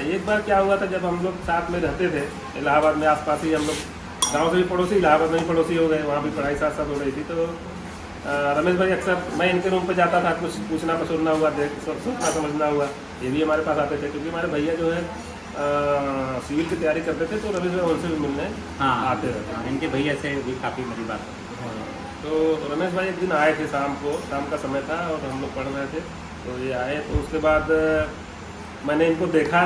एक बार क्या हुआ था, जब हम लोग साथ में रहते थे इलाहाबाद में, आसपास ही हम लोग गांव से भी पड़ोसी, इलाहाबाद में भी पड़ोसी हो गए, वहाँ भी पढ़ाई साथ साथ हो रही थी। तो रमेश भाई अक्सर मैं इनके रूम पे जाता था, कुछ पूछना पसंदना हुआ, सोचना समझना हुआ, ये भी हमारे पास आते थे, क्योंकि हमारे भैया जो है सिविल की तैयारी करते थे, तो रमेश भाई उनसे भी मिलने आते रहते थे। इनके भैया से भी काफ़ी मेरी बात है। तो रमेश भाई एक दिन आए थे, शाम का समय था और हम लोग पढ़ रहे थे, तो ये आए। तो उसके बाद मैंने इनको देखा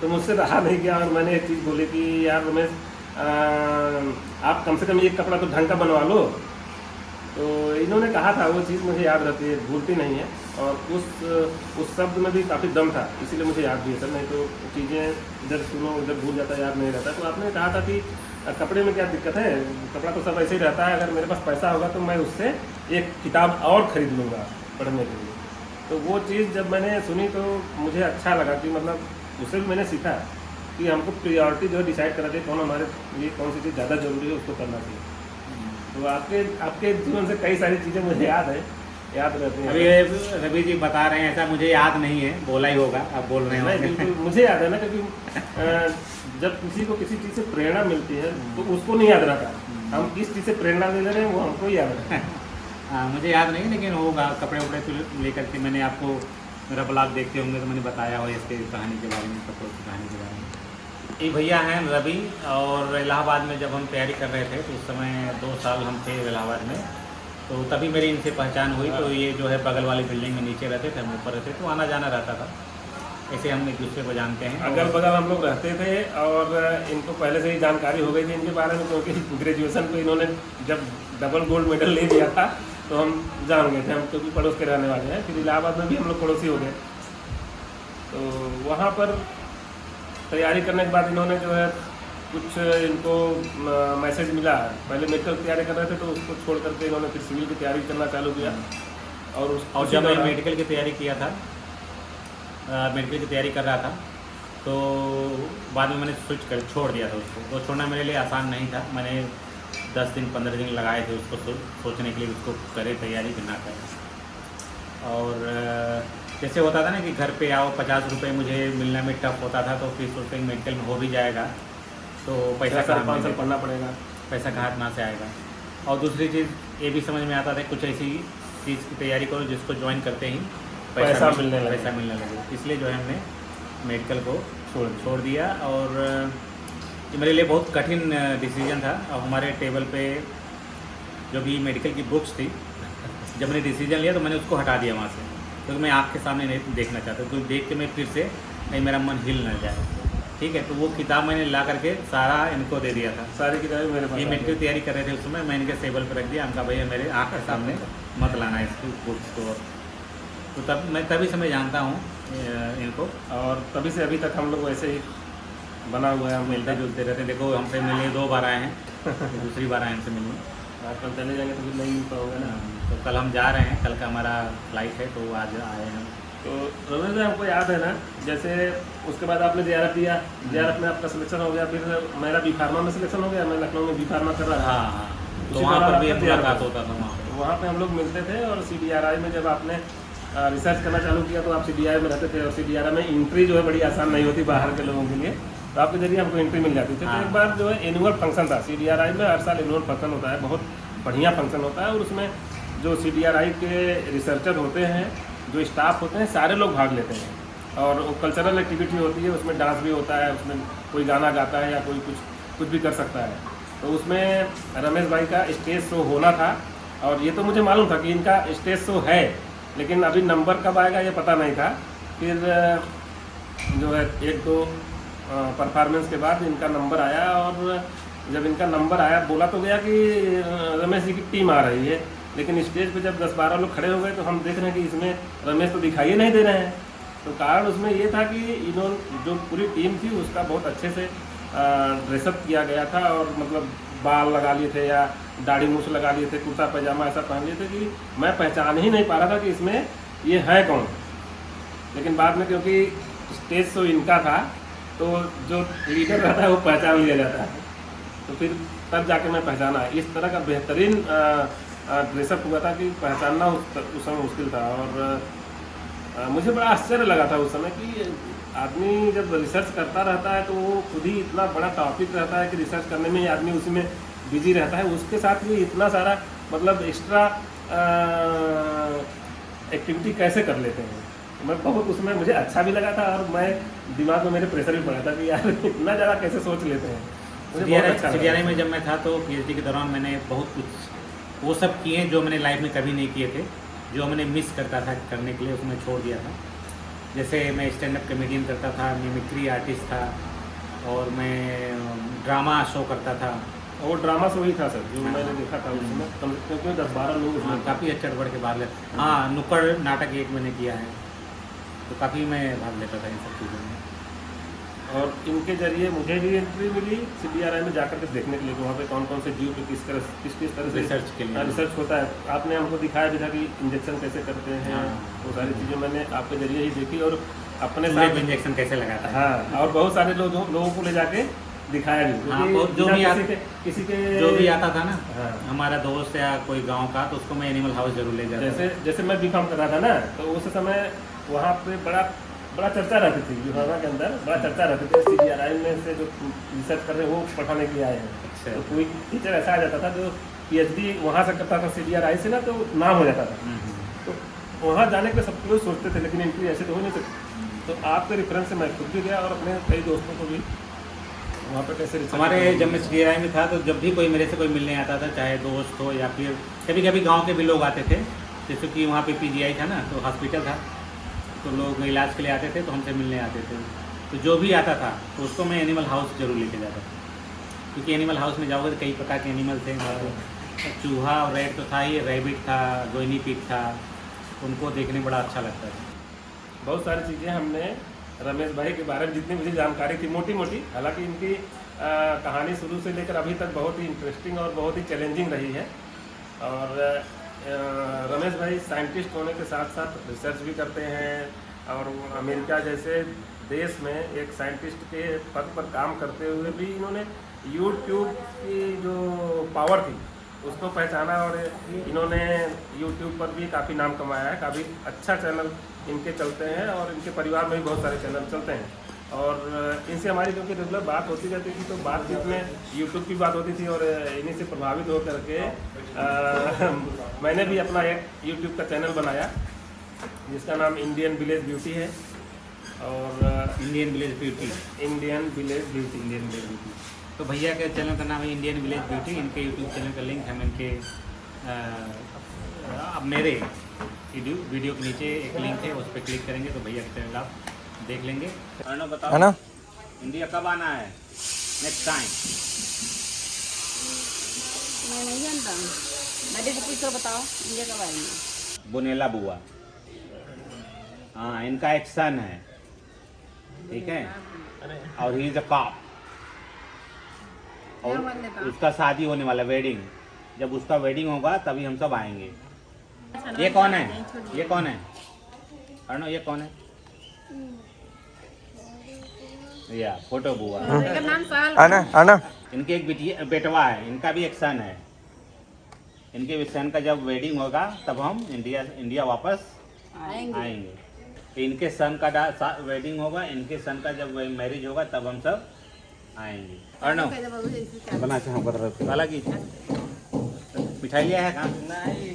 तो मुझसे रहा नहीं गया, और मैंने एक चीज़ बोली कि यार रमेश, आप कम से कम एक कपड़ा तो ढंग का बनवा लो। तो इन्होंने कहा था, वो चीज़ मुझे याद रहती है, भूलती नहीं है, और उस शब्द में भी काफ़ी दम था, इसीलिए मुझे याद भी है सर, नहीं तो चीज़ें इधर सुनो इधर भूल जाता, याद नहीं रहता। तो आपने कहा था कि कपड़े में क्या दिक्कत है, कपड़ा तो सब ऐसे ही रहता है, अगर मेरे पास पैसा होगा तो मैं उससे एक किताब और ख़रीद लूँगा पढ़ने के लिए। तो वो चीज़ जब मैंने सुनी तो मुझे अच्छा लगा कि मतलब उससे भी मैंने सीखा कि हमको प्रायोरिटी जो है डिसाइड करना चाहिए, कौन हमारे लिए कौन सी चीज़ ज़्यादा जरूरी है, उसको करना चाहिए। तो आपके जीवन से कई सारी चीज़ें मुझे याद रहती हैं। अभी रवि जी बता रहे हैं, ऐसा मुझे याद नहीं है, बोला ही होगा, आप बोल रहे नहीं, हो। बिल्कुल मुझे याद है ना, क्योंकि जब किसी को किसी चीज़ से प्रेरणा मिलती है तो उसको नहीं याद रहता, हम किस चीज़ से प्रेरणा ले रहे हैं वो हमको ही याद रहता है। मुझे याद नहीं, लेकिन होगा, कपड़े वपड़े तो लेकर के मैंने आपको, मेरा ब्लॉग देखते होंगे तो मैंने बताया हो इसके कहानी के बारे में, कपड़ों की कहानी के बारे में। ये भैया हैं रवि, और इलाहाबाद में जब हम तैयारी कर रहे थे तो उस समय 2 साल हम थे इलाहाबाद में, तो तभी मेरी इनसे पहचान हुई। तो ये जो है बगल वाली बिल्डिंग में नीचे रहते थे, हम ऊपर रहते, तो आना जाना रहता था, ऐसे हम एक दूसरे को जानते हैं। अगल बगल हम लोग रहते थे, और इनको पहले से ही जानकारी हो गई थी इनके बारे में, क्योंकि ग्रेजुएशन पे इन्होंने जब डबल गोल्ड मेडल ले लिया था तो हम जान गए थे, हम क्योंकि पड़ोस के रहने वाले हैं। फिर इलाहाबाद में भी हम लोग पड़ोसी हो गए, तो वहाँ पर तैयारी करने के बाद इन्होंने जो है कुछ इनको मैसेज मिला, पहले मेडिकल की तैयारी कर रहे थे तो उसको छोड़ करके इन्होंने फिर सिविल की तैयारी करना चालू किया। और जब मैं मेडिकल की तैयारी किया था, मेडिकल की तैयारी कर रहा था, तो बाद में मैंने छोड़ दिया था उसको। तो छोड़ना मेरे लिए आसान नहीं था, मैंने 10 दिन 15 दिन लगाए थे उसको सोचने के लिए, उसको करे तैयारी कि ना करें। और जैसे होता था ना कि घर पे आओ, 50 रुपये मुझे मिलने में टफ होता था, तो फिर सोचते हैं मेडिकल में हो भी जाएगा तो पैसा कहाँ 5 साल पढ़ना पड़ेगा, पैसा कहाँ से आएगा। और दूसरी चीज़ ये भी समझ में आता था, कुछ ऐसी चीज़ की तैयारी करो जिसको ज्वाइन करते ही पैसा मिलने लगे। इसलिए जो है हमने मेडिकल को छोड़ दिया, और ये मेरे लिए बहुत कठिन डिसीजन था। और हमारे टेबल पे जो भी मेडिकल की बुक्स थी, जब मैंने डिसीजन लिया तो मैंने उसको हटा दिया वहाँ से, क्योंकि मैं आपके सामने नहीं देखना चाहता, क्योंकि देख के मैं फिर से नहीं, मेरा मन हिल ना जाए। ठीक है, तो वो किताब मैंने ला करके सारा इनको दे दिया था, सारी किताबें मेरे पास। ये मेडिकल तैयारी कर रहे थे उस समय, मैं इनके टेबल पर रख दिया, उनका भैया मेरे आँख के सामने मत लाना इसकी बुक्स को। तो तभी से मैं जानता हूँ इनको, और तभी से अभी तक हम लोग वैसे ही बना हुआ है, हम मिलते जुलते रहते हैं। देखो हमसे मिलने 2 बार आए हैं, दूसरी बार आए हमसे मिलने। कल चले जाएंगे तो फिर नहीं मिल पाओगे ना। तो कल हम जा रहे हैं, कल का हमारा फ्लाइट है, तो आज आए हैं। तो रमेश भाई, आपको याद है ना, जैसे उसके बाद आपने JRF दिया, JRF में आपका सिलेक्शन हो गया, फिर मेरा बी फार्मा में सिलेक्शन हो गया, मैं लखनऊ में बी फार्मा कर रहा था। हाँ, तो वहाँ पर भी मुलाकात होता था, वहाँ पे हम लोग मिलते थे। और CDRI में जब आपने रिसर्च करना चालू किया तो आप CDRI में रहते थे, और CDRI में एंट्री जो है बड़ी आसान नहीं होती बाहर के लोगों के लिए, तो आपके जरिए हमको एंट्री मिल जाती थी। तो एक बार जो है एनुअल फंक्शन था CDRI में, हर साल एनुअल फंक्शन होता है, बहुत बढ़िया फंक्शन होता है, और उसमें जो CDRI के रिसर्चर होते हैं, जो स्टाफ होते हैं, सारे लोग भाग लेते हैं। और वो कल्चरल एक्टिविटी होती है, उसमें डांस भी होता है, उसमें कोई गाना गाता है या कोई कुछ भी कर सकता है। तो उसमें रमेश भाई का स्टेज शो होना था, और ये तो मुझे मालूम था कि इनका स्टेज शो है, लेकिन अभी नंबर कब आएगा ये पता नहीं था। फिर जो है 1-2 परफॉर्मेंस के बाद इनका नंबर आया, और जब इनका नंबर आया बोला तो गया कि रमेश जी की टीम आ रही है, लेकिन स्टेज पे जब 10-12 लोग खड़े हो गए तो हम देख रहे हैं कि इसमें रमेश तो दिखाई नहीं दे रहे हैं। तो कारण उसमें ये था कि इन्होंने जो पूरी टीम थी उसका बहुत अच्छे से ड्रेसअप किया गया था, और मतलब बाल लगा लिए थे या दाढ़ी मूछ लगा लिए थे, कुर्ता पैजामा ऐसा पहन लिए थे कि मैं पहचान ही नहीं पा रहा था कि इसमें ये है कौन। लेकिन बाद में क्योंकि स्टेज शो इनका था तो जो लीडर रहता है वो पहचान लिया जाता है, तो फिर तब जाके मैं पहचाना। इस तरह का बेहतरीन ड्रेसअप हुआ था कि पहचानना उस समय मुश्किल था। और मुझे बड़ा आश्चर्य लगा था उस समय कि आदमी जब रिसर्च करता रहता है तो वो खुद ही इतना बड़ा टॉपिक रहता है कि रिसर्च करने में ही आदमी उसी में बिजी रहता है, उसके साथ भी इतना सारा मतलब एक्स्ट्रा एक्टिविटी कैसे कर लेते हैं। मैं बहुत उसमें मुझे अच्छा भी लगा था और मैं दिमाग में मेरे प्रेशर भी पड़ा था कि यार इतना ज़्यादा कैसे सोच लेते हैं। मुझे बहुत अच्छा लगा। CDRI में जब मैं था तो PhD के दौरान मैंने बहुत कुछ वो सब किए जो मैंने लाइफ में कभी नहीं किए थे, जो मैंने मिस करता था करने के लिए, उसमें छोड़ दिया था। जैसे मैं स्टैंड अप कॉमेडियन करता था, मिमिक्री आर्टिस्ट था, और मैं ड्रामा शो करता था। और ड्रामा शो ही था सर जो मैंने देखा था उसमें, क्योंकि 10-12 लोग उसमें काफ़ी चढ़ बढ़ के भाग ले। हाँ, नुक्कड़ नाटक एक मैंने किया है, तो काफ़ी मैं भाग लेता था इन सब चीज़ों में। और इनके जरिए मुझे भी एंट्री मिली CDRI में जाकर के देखने के लिए वहाँ पे कौन कौन से जीव पे किस तरह से रिसर्च के लिए रिसर्च होता है। आपने हमको दिखाया भी था कि इंजेक्शन कैसे करते हैं, वो सारी चीज़ें मैंने आपके जरिए ही देखी और अपने साथ इंजेक्शन कैसे लगाता है। हाँ, और बहुत सारे लोगों को ले जाके दिखाया भी। हाँ, जो भी किसी के जो भी आता था ना, हाँ, हमारा दोस्त या कोई गांव का, तो उसको मैं एनिमल हाउस जरूर ले जाता। जैसे मैं B.Com कर रहा था ना, तो उस समय वहाँ पे बड़ा चर्चा रहती थी विभागा के अंदर, बड़ा चर्चा रहती थी CDRI में से जो रिसर्च कर रहे हैं वो पढ़ाने के लिए आए हैं। अच्छा। तो कोई टीचर ऐसा आ जाता था जो PhD वहाँ से करता था CDRI से ना, तो नाम हो जाता था। तो वहाँ जाने के सब लोग सोचते थे, लेकिन एंट्री ऐसे तो हो नहीं सकती। तो आपके रेफरेंस से मैं खुद भी गया और अपने कई दोस्तों को भी वहाँ पर कैसे रिसर्च। हमारे जब मैं CDRI में था तो जब भी कोई मेरे से कोई मिलने आता था, चाहे दोस्त हो या फिर कभी कभी गांव के भी लोग आते थे, जैसे कि वहाँ पे PGI था ना, तो हॉस्पिटल था, तो लोग इलाज के लिए आते थे, तो हमसे मिलने आते थे। तो जो भी आता था तो उसको मैं एनिमल हाउस जरूर लेके जाता था, क्योंकि एनिमल हाउस में जाओगे तो कई प्रकार के एनिमल थे। चूहा और रेड तो था ही, रैबिट था, गोइनी पिग था, उनको देखने बड़ा अच्छा लगता था। बहुत सारी चीज़ें हमने रमेश भाई के बारे में जितनी मुझे जानकारी थी मोटी मोटी, हालांकि इनकी कहानी शुरू से लेकर अभी तक बहुत ही इंटरेस्टिंग और बहुत ही चैलेंजिंग रही है। और रमेश भाई साइंटिस्ट होने के साथ साथ रिसर्च भी करते हैं, और अमेरिका जैसे देश में एक साइंटिस्ट के पद पर काम करते हुए भी इन्होंने YouTube की जो पावर थी उसको पहचाना, और इन्होंने YouTube पर भी काफ़ी नाम कमाया है। काफ़ी अच्छा चैनल इनके चलते हैं और इनके परिवार में भी बहुत सारे चैनल चलते हैं। और इनसे हमारी क्योंकि रेगुलर बात होती रहती थी, तो बातचीत में YouTube की बात होती थी, और इन्हीं से प्रभावित होकर के मैंने भी अपना एक YouTube का चैनल बनाया जिसका नाम इंडियन विलेज ब्यूटी है। और इंडियन विलेज ब्यूटी। तो भैया के चैनल का नाम है इंडियन विलेज ब्यूटी। इनके यूट्यूब चैनल का लिंक हम इनके अब मेरे वीडियो के नीचे एक लिंक है, उस पर क्लिक करेंगे तो भैया का चैनल आप देख लेंगे। अर्णव बताओ, है ना, इंडिया कब आना है नेक्स्ट टाइम? मैं नहीं जानता, मैं पूछ कर बताओ इंडिया कब आएंगे। बुनेला बुआ, हाँ, इनका एक सन है, ठीक है, और ही इज अ कॉप, और उसका शादी होने वाला, वेडिंग। जब उसका वेडिंग होगा तभी हम सब आएंगे। ये कौन है? ये कौन है अर्णव? ये कौन है? या फोटो बुआ। आना इनके एक बेटवा है, इनका भी एक सन है। इनके सन का जब वेडिंग होगा तब हम इंडिया वापस आएंगे। तो इनके सन का वेडिंग होगा, इनके सन का जब मैरिज होगा तब हम सब आएंगे। अर्णव बना से हम बता वाला की मिठाई लिया है कहाँ? नहीं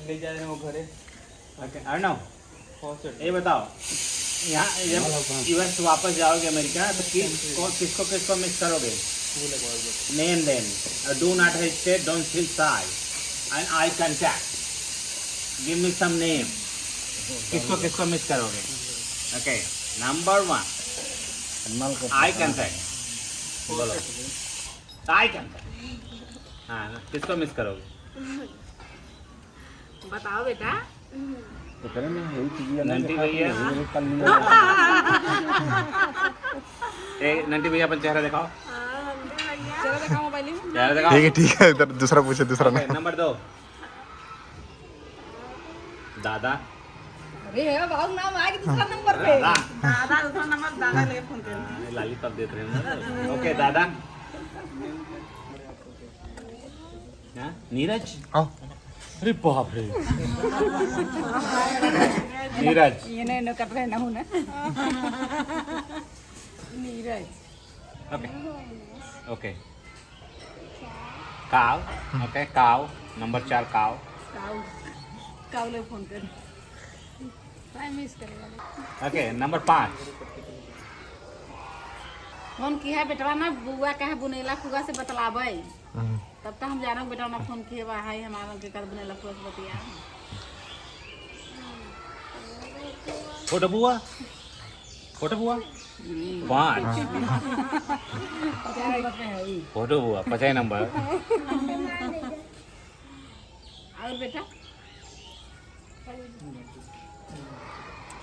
ले जा रहे हो घरे। अर्णव ये बताओ, यहाँ जब यूएस वापस जाओगे अमेरिका, तो किसको मिस करोगे? Name them, do not hesitate, don't feel shy, and eye contact, give me some name. किसको मिस करोगे? Okay, number 1 eye contact. बोलो आई कांटेक्ट। हाँ, किसको मिस करोगे? बताओ बेटा। तो करें ना यही चीज़ नंटी भैया, नंटी भैया अपन चेहरा दिखाओ, चलो दिखाओ मोबाइल में। चेहरा दिखाओ। ठीक है इधर दूसरा पूछे, दूसरा ना। नंबर 2 दादा। अरे बाबू नाम आएगा दूसरा नंबर पे। दादा दूसरा नंबर दादा लेके फोन कर। लॉलीपॉप देख रहे हैं। ओके दादा। नीरज, आओ अरे बाप रे नीरज ये नहीं कट रहे ना हूँ ना नीरज ओके ओके काव ओके काव नंबर 4 काव काऊ काऊ ले फोन कर टाइम मिस करेगा ओके नंबर 5 फोन की है बेटवा ना बुआ का है बुनेला फुगा से बतलावे तब तक हम जानो बेटा ना फोन किए बा है हमारा के कर बुनेला फुगा से बतिया फोटो बुआ 5 फोटो बुआ 5 नंबर और बेटा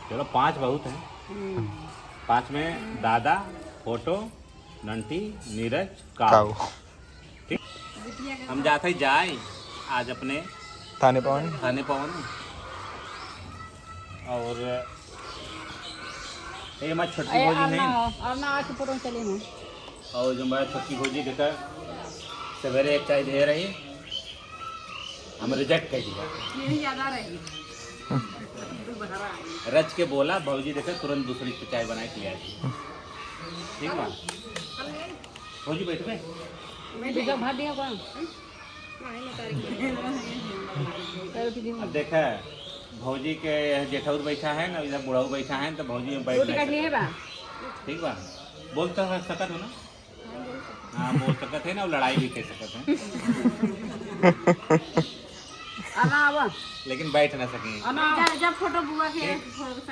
चलो 5 बहुत है 5 में दादा फोटो नंटी नीरज काव काऊ ठीक हम जाते जाए आज अपने थाने पवन थाने पवन और ये हमारी छोटी भौजी नहीं और ना आके फोटो चले में और जो हमारी छोटी भौजी देखा सवेरे एक चाय दे रही हम रिजेक्ट कर दिया यही ज्यादा रहेगी रच के बोला भौजी देखा तुरंत दूसरी पे चाय बना के ले आई ठीक है भौजी बैठ गए भर दिया कौन अब देखा भौजी के जेठौर बैठा है ना इधर बुढ़ाऊ बैठा है तो भौजी में बैठ नहीं लिए बा ठीक बा बोल तो सकत हो ना हाँ बोल सकत है ना और लड़ाई भी कर सकत है आना आवा लेकिन बैठ ना सकेंगे जब फोटो बुआ के